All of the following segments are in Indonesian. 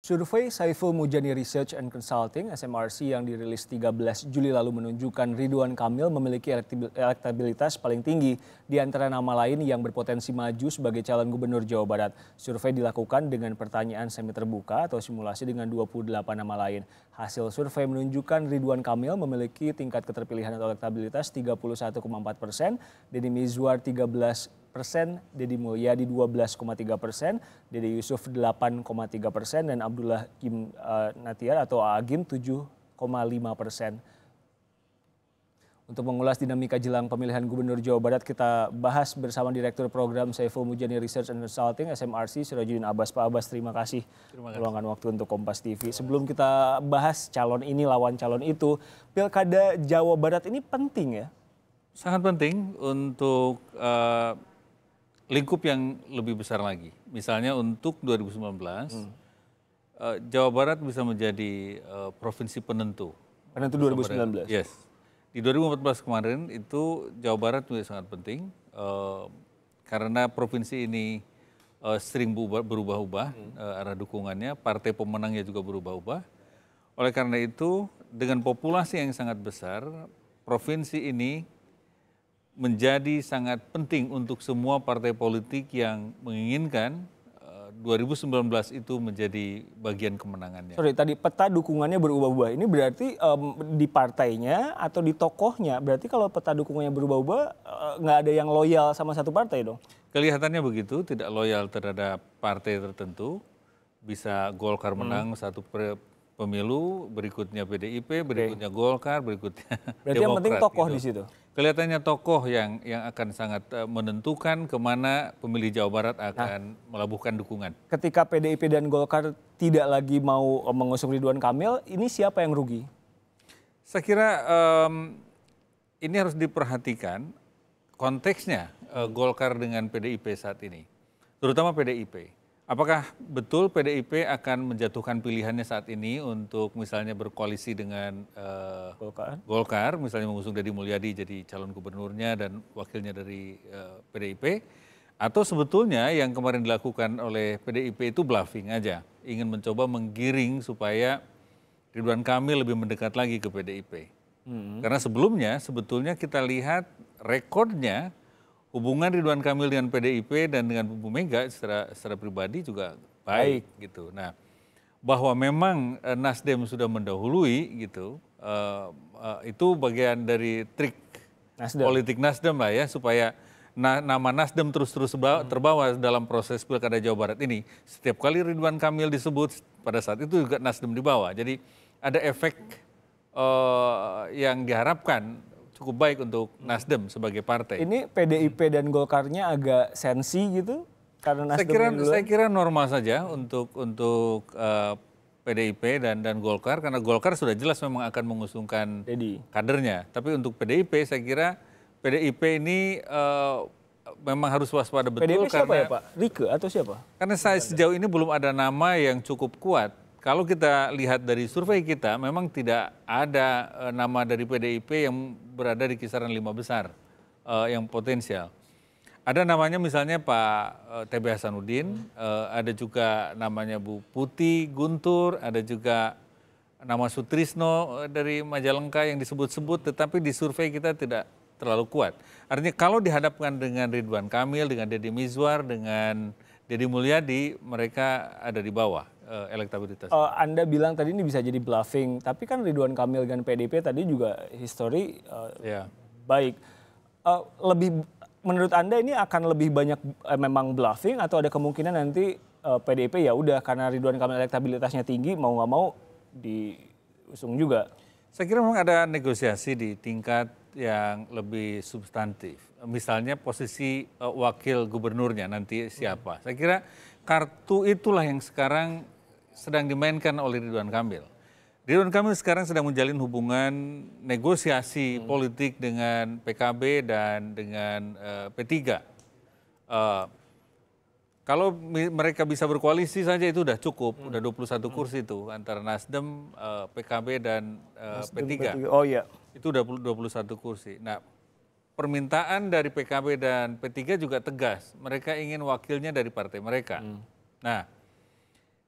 Survei Saiful Mujani Research and Consulting (SMRC) yang dirilis 13 Juli lalu menunjukkan Ridwan Kamil memiliki elektabilitas paling tinggi di antara nama lain yang berpotensi maju sebagai calon gubernur Jawa Barat. Survei dilakukan dengan pertanyaan semi terbuka atau simulasi dengan 28 nama lain. Hasil survei menunjukkan Ridwan Kamil memiliki tingkat keterpilihan atau elektabilitas 31,4%, Deddy Mizwar 13%, Deddy Mulyadi 12,3%, Dede Yusuf 8,3%, dan Abdullah Gim Natiar atau Agim 7,5%. Untuk mengulas dinamika jelang pemilihan Gubernur Jawa Barat, kita bahas bersama Direktur Program Saiful Mujani Research and Consulting (SMRC) Sirajuddin Abbas. Pak Abbas, terima kasih meluangkan waktu untuk Kompas TV. Sebelum kita bahas calon ini lawan calon itu, Pilkada Jawa Barat ini penting ya? Sangat penting untuk lingkup yang lebih besar lagi. Misalnya untuk 2019, Jawa Barat bisa menjadi provinsi penentu. Penentu 2019? Yes. Di 2014 kemarin itu Jawa Barat juga sangat penting karena provinsi ini sering berubah-ubah arah dukungannya, partai pemenangnya juga berubah-ubah. Oleh karena itu, dengan populasi yang sangat besar, provinsi ini menjadi sangat penting untuk semua partai politik yang menginginkan 2019 itu menjadi bagian kemenangannya. Sorry, tadi peta dukungannya berubah-ubah. Ini berarti di partainya atau di tokohnya? Berarti kalau peta dukungannya berubah-ubah, nggak ada yang loyal sama satu partai dong? Kelihatannya begitu, tidak loyal terhadap partai tertentu. Bisa Golkar menang satu pemilu, berikutnya PDIP, berikutnya Golkar, berikutnya berarti Demokrat. Yang penting tokoh gitu. Di situ? Kelihatannya tokoh yang akan sangat menentukan kemana pemilih Jawa Barat akan melabuhkan dukungan. Ketika PDIP dan Golkar tidak lagi mau mengusung Ridwan Kamil, ini siapa yang rugi? Saya kira ini harus diperhatikan konteksnya Golkar dengan PDIP saat ini, terutama PDIP. Apakah betul PDIP akan menjatuhkan pilihannya saat ini untuk misalnya berkoalisi dengan Golkar, misalnya mengusung Deddy Mulyadi jadi calon gubernurnya dan wakilnya dari PDIP, atau sebetulnya yang kemarin dilakukan oleh PDIP itu bluffing aja, ingin mencoba menggiring supaya Ridwan Kamil lebih mendekat lagi ke PDIP. Karena sebelumnya sebetulnya kita lihat rekornya hubungan Ridwan Kamil dengan PDIP dan dengan Bu Mega secara pribadi juga baik gitu. Nah, bahwa memang Nasdem sudah mendahului gitu, itu bagian dari trik politik Nasdem lah ya, supaya nama Nasdem terus terbawa dalam proses Pilkada Jawa Barat ini. Setiap kali Ridwan Kamil disebut, pada saat itu juga Nasdem dibawa. Jadi ada efek yang diharapkan cukup baik untuk Nasdem sebagai partai. Ini PDIP dan Golkarnya agak sensi gitu karena Nasdem saya kira normal saja untuk PDIP dan Golkar, karena Golkar sudah jelas memang akan mengusungkan kadernya. Tapi untuk PDIP saya kira PDIP ini memang harus waspada betul. PDIP siapa ya Pak? Rike atau siapa? Karena sejauh ini belum ada nama yang cukup kuat. Kalau kita lihat dari survei kita, memang tidak ada nama dari PDIP yang berada di kisaran 5 besar yang potensial. Ada namanya misalnya Pak TB Hasanuddin, ada juga namanya Bu Putih Guntur, ada juga nama Sutrisno dari Majalengka yang disebut-sebut, tetapi di survei kita tidak terlalu kuat. Artinya kalau dihadapkan dengan Ridwan Kamil, dengan Deddy Mizwar, dengan Deddy Mulyadi, mereka ada di bawah elektabilitas. Anda bilang tadi ini bisa jadi bluffing, tapi kan Ridwan Kamil dan PDIP tadi juga histori baik. Menurut Anda ini akan lebih banyak memang bluffing atau ada kemungkinan nanti PDIP ya udah karena Ridwan Kamil elektabilitasnya tinggi mau nggak mau diusung juga? Saya kira memang ada negosiasi di tingkat yang lebih substantif. Misalnya posisi wakil gubernurnya nanti siapa. Saya kira kartu itulah yang sekarang sedang dimainkan oleh Ridwan Kamil. Ridwan Kamil sekarang sedang menjalin hubungan negosiasi politik dengan PKB dan dengan P3. Kalau mereka bisa berkoalisi saja itu udah cukup, udah 21 kursi itu antara Nasdem, PKB dan P3. Oh iya. Itu udah 21 kursi. Nah, permintaan dari PKB dan P3 juga tegas. Mereka ingin wakilnya dari partai mereka. Nah,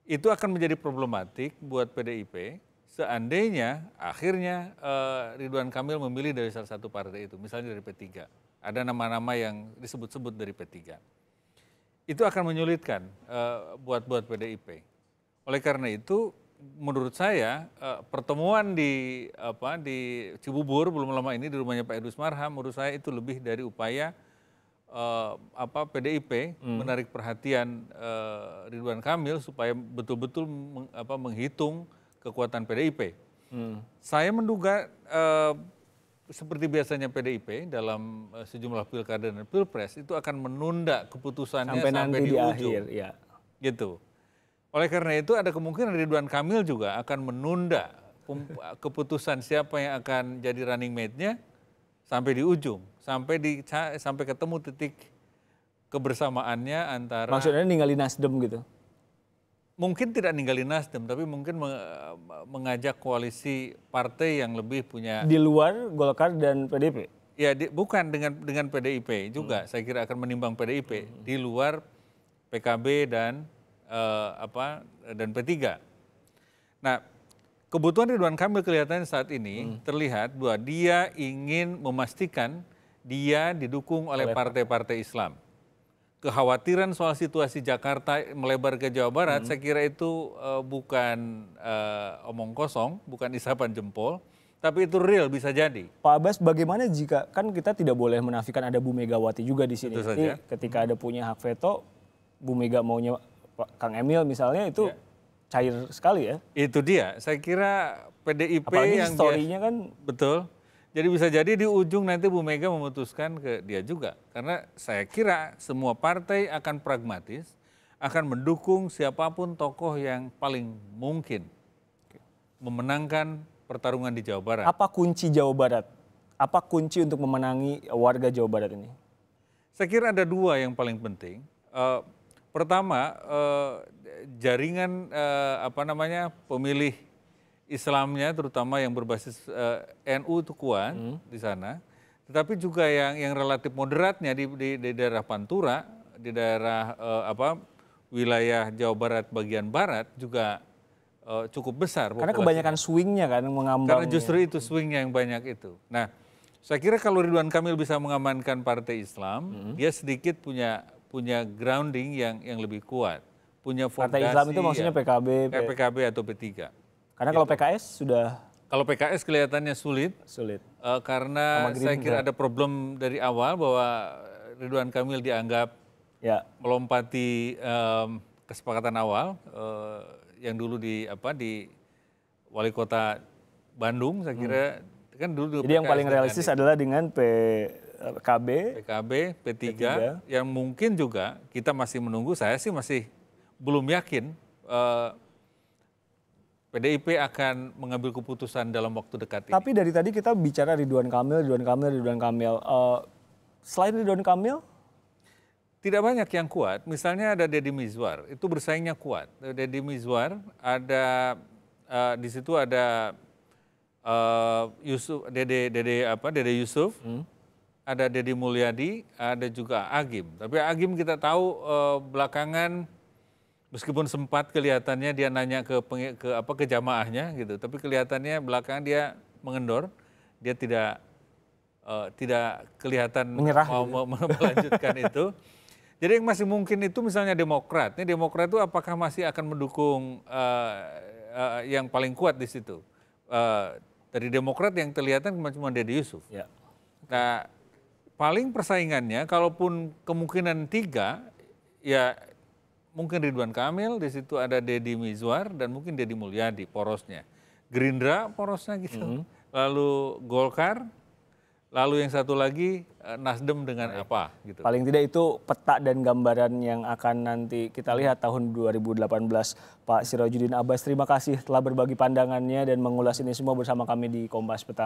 itu akan menjadi problematik buat PDIP seandainya akhirnya Ridwan Kamil memilih dari salah satu partai itu, misalnya dari P3. Ada nama-nama yang disebut-sebut dari P3. Itu akan menyulitkan buat PDIP. Oleh karena itu, menurut saya pertemuan di Cibubur belum lama ini di rumahnya Pak Idrus Marham, menurut saya itu lebih dari upaya PDIP menarik perhatian Ridwan Kamil supaya betul-betul menghitung kekuatan PDIP. Saya menduga seperti biasanya PDIP dalam sejumlah pilkada dan pilpres itu akan menunda keputusannya sampai di ujung. Akhir, ya. Gitu. Oleh karena itu ada kemungkinan Ridwan Kamil juga akan menunda keputusan siapa yang akan jadi running mate-nya sampai di ujung, sampai ketemu titik kebersamaannya antara. Maksudnya ninggalin Nasdem gitu? Mungkin tidak ninggalin Nasdem, tapi mungkin mengajak koalisi partai yang lebih punya. Di luar Golkar dan PDIP? Ya, bukan dengan PDIP juga. Saya kira akan menimbang PDIP di luar PKB dan P3. Nah, kebutuhan Ridwan Kamil kelihatannya saat ini terlihat bahwa dia ingin memastikan dia didukung oleh partai-partai Islam. Kekhawatiran soal situasi Jakarta melebar ke Jawa Barat, saya kira itu bukan omong kosong, bukan isapan jempol, tapi itu real bisa jadi. Pak Abbas, bagaimana jika kan kita tidak boleh menafikan ada Bu Megawati juga di sini. Jadi ketika ada punya hak veto, Bu Mega maunya Kang Emil misalnya itu cair sekali ya. Itu dia, saya kira PDIP apalagi yang historinya kan. Betul. Jadi bisa jadi di ujung nanti Bu Mega memutuskan ke dia juga. Karena saya kira semua partai akan pragmatis, akan mendukung siapapun tokoh yang paling mungkin memenangkan pertarungan di Jawa Barat. Apa kunci Jawa Barat? Apa kunci untuk memenangi warga Jawa Barat ini? Saya kira ada dua yang paling penting. Pertama, jaringan pemilih Islamnya terutama yang berbasis NU itu kuat di sana, tetapi juga yang relatif moderatnya di daerah Pantura, di daerah wilayah Jawa Barat bagian barat juga cukup besar. Karena kebanyakan swingnya kan mengambang. Karena justru itu swingnya yang banyak itu. Nah, saya kira kalau Ridwan Kamil bisa mengamankan partai Islam, dia sedikit punya grounding yang lebih kuat, punya fondasi. Partai Islam itu maksudnya PKB atau P3. Karena kalau PKS sudah. Kalau PKS kelihatannya sulit. Karena saya kira ada problem dari awal bahwa Ridwan Kamil dianggap melompati kesepakatan awal yang dulu di wali kota Bandung. Saya kira kan dulu. Jadi yang paling realistis adalah dengan PKB, P3 yang mungkin juga kita masih menunggu. Saya sih masih belum yakin. PDIP akan mengambil keputusan dalam waktu dekat ini. Tapi dari tadi kita bicara Ridwan Kamil. Selain Ridwan Kamil? Tidak banyak yang kuat. Misalnya ada Deddy Mizwar, itu bersaingnya kuat. Deddy Mizwar ada di situ ada Dede Yusuf, ada Deddy Mulyadi, ada juga Agim. Tapi Agim kita tahu belakangan meskipun sempat kelihatannya dia nanya ke jamaahnya gitu, tapi kelihatannya belakangan dia mengendor, dia tidak kelihatan menyerah mau melanjutkan itu. Jadi yang masih mungkin itu misalnya Demokrat. Ini Demokrat itu apakah masih akan mendukung yang paling kuat di situ? Dari Demokrat yang terlihat cuma Deddy Yusuf. Ya. Nah, paling persaingannya, kalaupun kemungkinan 3, ya mungkin Ridwan Kamil, di situ ada Deddy Mizwar dan mungkin Deddy Mulyadi porosnya. Gerindra porosnya gitu. Lalu Golkar, lalu yang satu lagi Nasdem dengan apa gitu. Paling tidak itu peta dan gambaran yang akan nanti kita lihat tahun 2018. Pak Sirojudin Abbas, terima kasih telah berbagi pandangannya dan mengulas ini semua bersama kami di Kompas Petang.